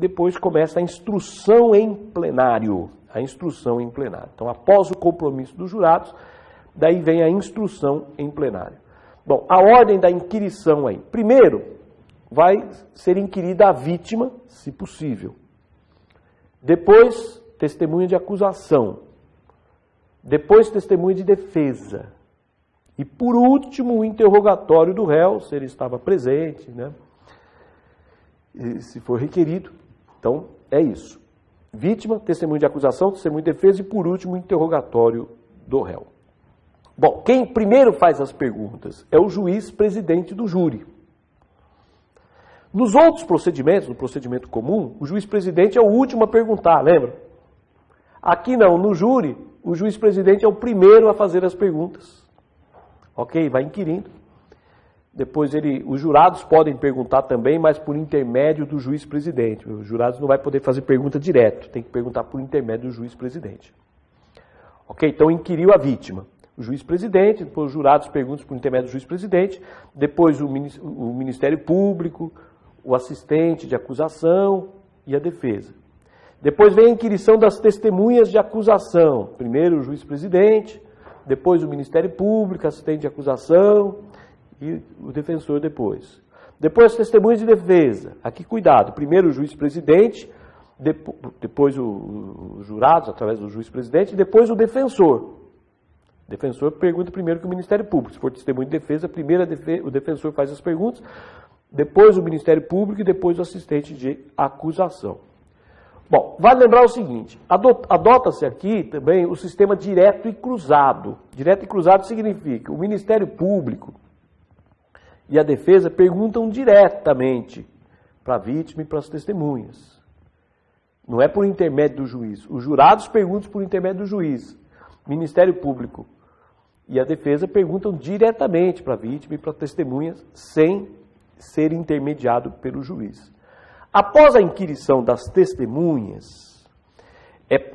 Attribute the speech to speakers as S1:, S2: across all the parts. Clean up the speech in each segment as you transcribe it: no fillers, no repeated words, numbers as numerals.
S1: depois começa a instrução em plenário. A instrução em plenário. Então, após o compromisso dos jurados, daí vem a instrução em plenário. Bom, a ordem da inquirição aí. Primeiro, vai ser inquirida a vítima, se possível. Depois, testemunha de acusação. Depois, testemunha de defesa. E, por último, o interrogatório do réu, se ele estava presente, né? E, se for requerido. Então, é isso. Vítima, testemunho de acusação, testemunho de defesa e, por último, o interrogatório do réu. Bom, quem primeiro faz as perguntas é o juiz presidente do júri. Nos outros procedimentos, no procedimento comum, o juiz presidente é o último a perguntar, lembra? Aqui não, no júri, o juiz presidente é o primeiro a fazer as perguntas. Ok? Vai inquirindo. Depois os jurados podem perguntar também, mas por intermédio do juiz presidente. Os jurados não vai poder fazer pergunta direto, tem que perguntar por intermédio do juiz presidente. Ok? Então inquiriu a vítima. O juiz presidente, depois os jurados perguntam por intermédio do juiz presidente, depois o Ministério Público, o assistente de acusação e a defesa. Depois vem a inquirição das testemunhas de acusação. Primeiro o juiz presidente, depois o Ministério Público, assistente de acusação e o defensor depois. Depois as testemunhas de defesa. Aqui cuidado, primeiro o juiz presidente, depois os jurados através do juiz presidente e depois o defensor. O defensor pergunta primeiro que o Ministério Público. Se for testemunho de defesa, primeiro o defensor faz as perguntas, depois o Ministério Público e depois o assistente de acusação. Bom, vale lembrar o seguinte, adota-se aqui também o sistema direto e cruzado. Direto e cruzado significa o Ministério Público e a defesa perguntam diretamente para a vítima e para as testemunhas. Não é por intermédio do juiz. Os jurados perguntam por intermédio do juiz. O Ministério Público e a defesa perguntam diretamente para a vítima e para as testemunhas sem ser intermediado pelo juiz. Após a inquirição das testemunhas,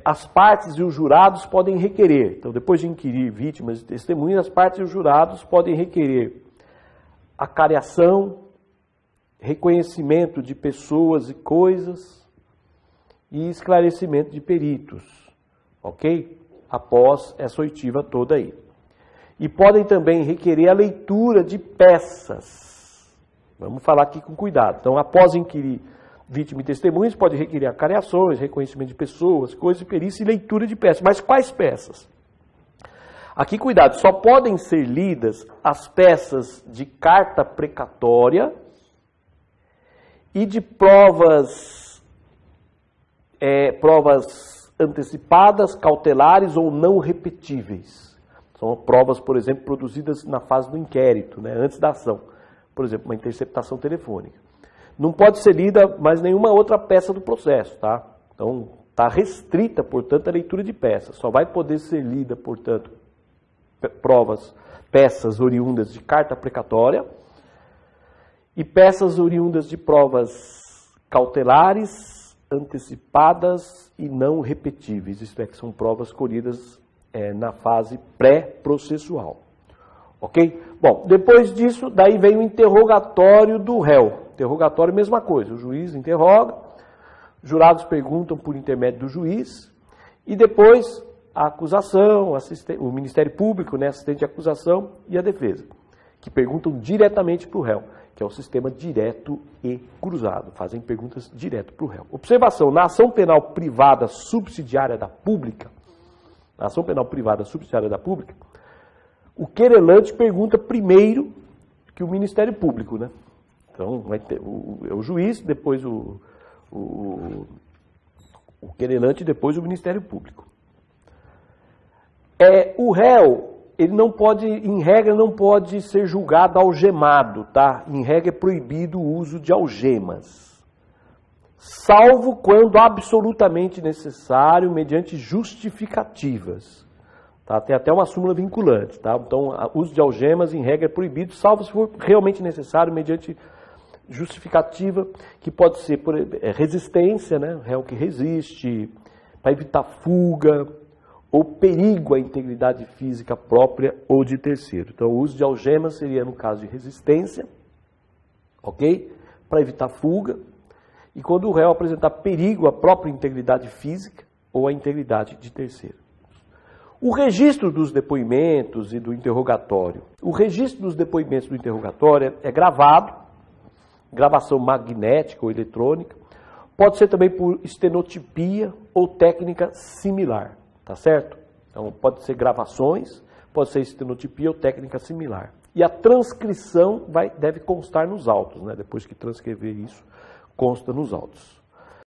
S1: as partes e os jurados podem requerer. Então, depois de inquirir vítimas e testemunhas, as partes e os jurados podem requerer acariação, reconhecimento de pessoas e coisas e esclarecimento de peritos, ok? Após essa oitiva toda aí. E podem também requerer a leitura de peças. Vamos falar aqui com cuidado. Então, após inquirir vítima e testemunhas, pode requerer acariações, reconhecimento de pessoas, coisas de perícia e leitura de peças. Mas quais peças? Aqui, cuidado, só podem ser lidas as peças de carta precatória e de provas antecipadas, cautelares ou não repetíveis. São provas, por exemplo, produzidas na fase do inquérito, né, antes da ação. Por exemplo, uma interceptação telefônica. Não pode ser lida mais nenhuma outra peça do processo, tá? Então, está restrita, portanto, a leitura de peças. Só vai poder ser lida, portanto, peças oriundas de carta precatória e peças oriundas de provas cautelares, antecipadas e não repetíveis. Isto é, que são provas colhidas na fase pré-processual. Ok? Bom, depois disso, daí vem o interrogatório do réu. Interrogatório, mesma coisa. O juiz interroga, jurados perguntam por intermédio do juiz e depois a acusação, o Ministério Público, né, assistente de acusação e a defesa, que perguntam diretamente para o réu, que é o sistema direto e cruzado. Fazem perguntas direto para o réu. Observação, na ação penal privada subsidiária da pública, o querelante pergunta primeiro que o Ministério Público, né? Então, vai ter o juiz, depois o querelante, depois o Ministério Público. O réu, ele não pode, em regra, não pode ser julgado algemado, tá? Em regra é proibido o uso de algemas, salvo quando absolutamente necessário, mediante justificativas. Tá? Tem até uma súmula vinculante, tá? Então, o uso de algemas, em regra, é proibido, salvo se for realmente necessário, mediante justificativa, que pode ser por resistência, né? Réu que resiste, para evitar fuga, ou perigo à integridade física própria ou de terceiro. Então, o uso de algemas seria no caso de resistência, ok? Para evitar fuga, e quando o réu apresentar perigo à própria integridade física ou à integridade de terceiro. O registro dos depoimentos e do interrogatório. O registro dos depoimentos do interrogatório é gravado, gravação magnética ou eletrônica, pode ser também por estenotipia ou técnica similar, tá certo? Então pode ser gravações, pode ser estenotipia ou técnica similar. E a transcrição deve constar nos autos, né? Depois que transcrever isso, consta nos autos.